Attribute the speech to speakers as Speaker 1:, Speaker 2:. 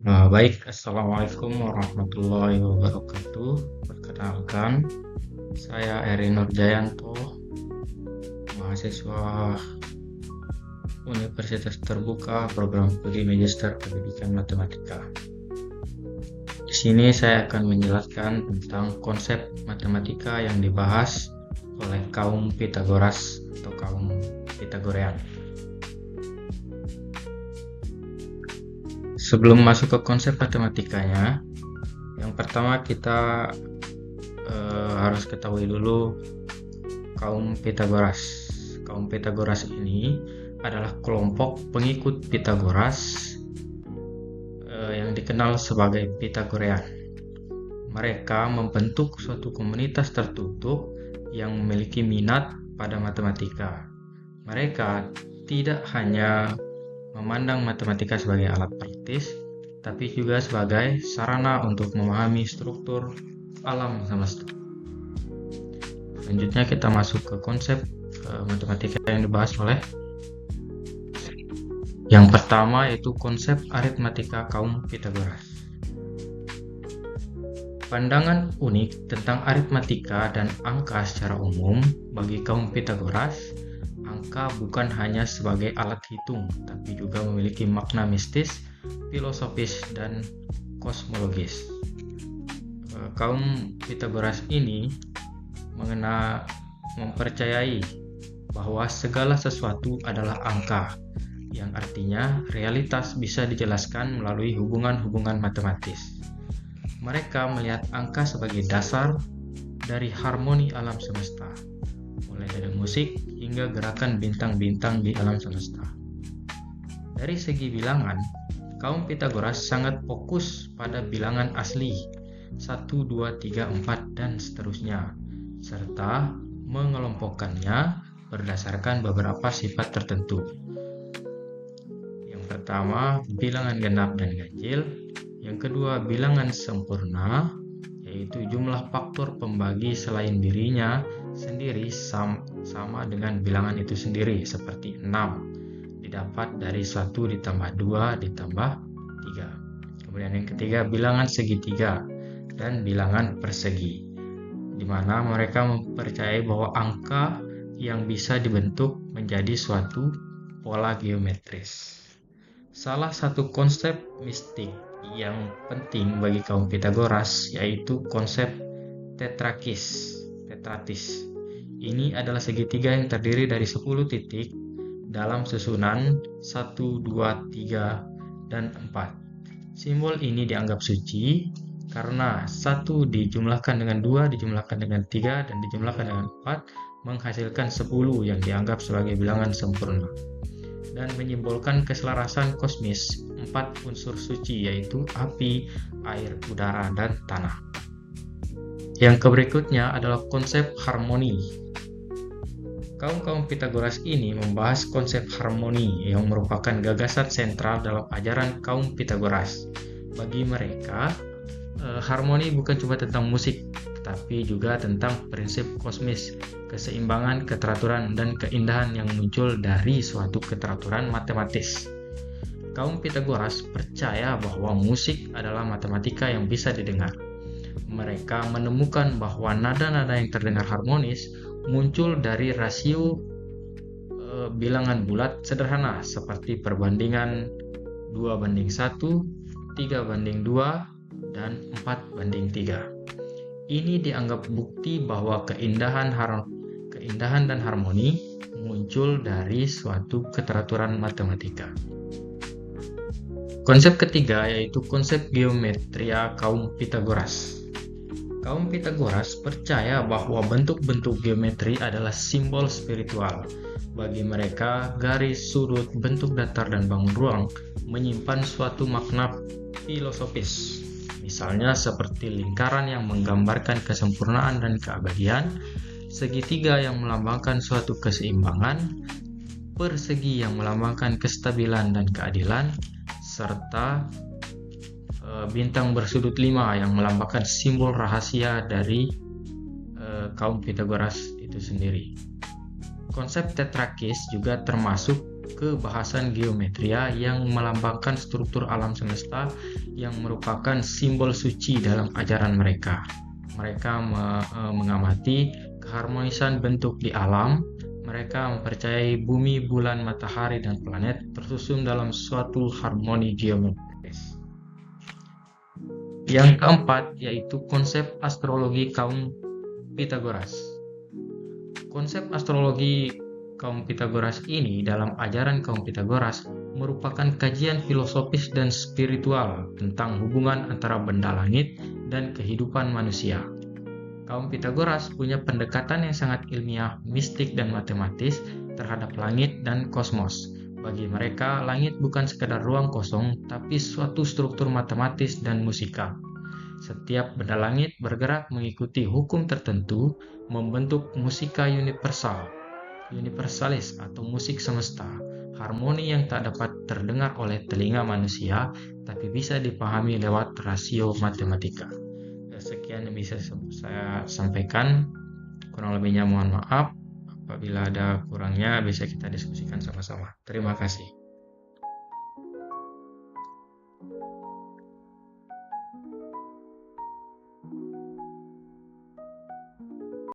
Speaker 1: Assalamualaikum warahmatullahi wabarakatuh. Perkenalkan, saya Eri Nurjayanto, mahasiswa Universitas Terbuka Program Studi Magister Pendidikan Matematika. Di sini saya akan menjelaskan tentang konsep matematika yang dibahas oleh kaum Pitagoras atau kaum Pitagorean. Sebelum masuk ke konsep matematikanya, yang pertama kita harus ketahui dulu kaum Pitagoras. Kaum Pitagoras ini adalah kelompok pengikut Pitagoras yang dikenal sebagai Pitagorean. Mereka membentuk suatu komunitas tertutup yang memiliki minat pada matematika. Mereka tidak hanya memandang matematika sebagai alat praktis, tapi juga sebagai sarana untuk memahami struktur alam semesta. Selanjutnya kita masuk ke konsep matematika yang dibahas oleh yang pertama, yaitu konsep aritmatika kaum Pitagoras. Pandangan unik tentang aritmatika dan angka secara umum bagi kaum Pitagoras, angka bukan hanya sebagai alat hitung, tapi juga memiliki makna mistis, filosofis, dan kosmologis. Kaum Pitagoras ini mempercayai bahwa segala sesuatu adalah angka, yang artinya realitas bisa dijelaskan melalui hubungan-hubungan matematis. Mereka melihat angka sebagai dasar dari harmoni alam semesta, mulai dari musik hingga gerakan bintang-bintang di alam semesta. Dari segi bilangan, kaum Pitagoras sangat fokus pada bilangan asli 1, 2, 3, 4, dan seterusnya, serta mengelompokkannya berdasarkan beberapa sifat tertentu. Yang pertama, bilangan genap dan ganjil. Yang kedua, bilangan sempurna, yaitu jumlah faktor pembagi selain dirinya sendiri sama dengan bilangan itu sendiri, seperti 6 didapat dari 1 ditambah 2 ditambah 3. Kemudian yang ketiga, bilangan segitiga dan bilangan persegi, di mana mereka mempercayai bahwa angka yang bisa dibentuk menjadi suatu pola geometris. Salah satu konsep mistik yang penting bagi kaum Pitagoras yaitu konsep tetratis. Ini adalah segitiga yang terdiri dari 10 titik dalam susunan 1, 2, 3, dan 4. Simbol ini dianggap suci karena 1 dijumlahkan dengan 2, dijumlahkan dengan 3, dan dijumlahkan dengan 4 menghasilkan 10 yang dianggap sebagai bilangan sempurna, dan menyimbolkan keselarasan kosmis 4 unsur suci, yaitu api, air, udara, dan tanah. Yang berikutnya adalah konsep harmoni. Kaum Pitagoras ini membahas konsep harmoni yang merupakan gagasan sentral dalam ajaran kaum Pitagoras. Bagi mereka, harmoni bukan cuma tentang musik, tapi juga tentang prinsip kosmis, keseimbangan, keteraturan, dan keindahan yang muncul dari suatu keteraturan matematis. Kaum Pitagoras percaya bahwa musik adalah matematika yang bisa didengar. Mereka menemukan bahwa nada-nada yang terdengar harmonis muncul dari rasio bilangan bulat sederhana seperti perbandingan 2:1, 3:2, dan 4:3. Ini dianggap bukti bahwa keindahan dan harmoni muncul dari suatu keteraturan matematika. Konsep ketiga yaitu konsep geometria kaum Pitagoras. Kaum Pitagoras percaya bahwa bentuk-bentuk geometri adalah simbol spiritual. Bagi mereka, garis, sudut, bentuk datar, dan bangun ruang menyimpan suatu makna filosofis. Misalnya seperti lingkaran yang menggambarkan kesempurnaan dan keabadian, segitiga yang melambangkan suatu keseimbangan, persegi yang melambangkan kestabilan dan keadilan, serta bintang bersudut 5 yang melambangkan simbol rahasia dari kaum Pitagoras itu sendiri. Konsep tetrakis juga termasuk kebahasan geometria yang melambangkan struktur alam semesta yang merupakan simbol suci dalam ajaran mereka. Mereka mengamati keharmonisan bentuk di alam. Mereka mempercayai bumi, bulan, matahari, dan planet tersusun dalam suatu harmoni geometris. Yang keempat yaitu konsep astrologi kaum Pitagoras. Konsep astrologi kaum Pitagoras ini dalam ajaran kaum Pitagoras merupakan kajian filosofis dan spiritual tentang hubungan antara benda langit dan kehidupan manusia. Kaum Pitagoras punya pendekatan yang sangat ilmiah, mistik, dan matematis terhadap langit dan kosmos. Bagi mereka, langit bukan sekadar ruang kosong, tapi suatu struktur matematis dan musikal. Setiap benda langit bergerak mengikuti hukum tertentu, membentuk musika universalis atau musik semesta, harmoni yang tak dapat terdengar oleh telinga manusia, tapi bisa dipahami lewat rasio matematika. Sekian yang bisa saya sampaikan, kurang lebihnya mohon maaf. Apabila ada kurangnya bisa kita diskusikan sama-sama. Terima kasih.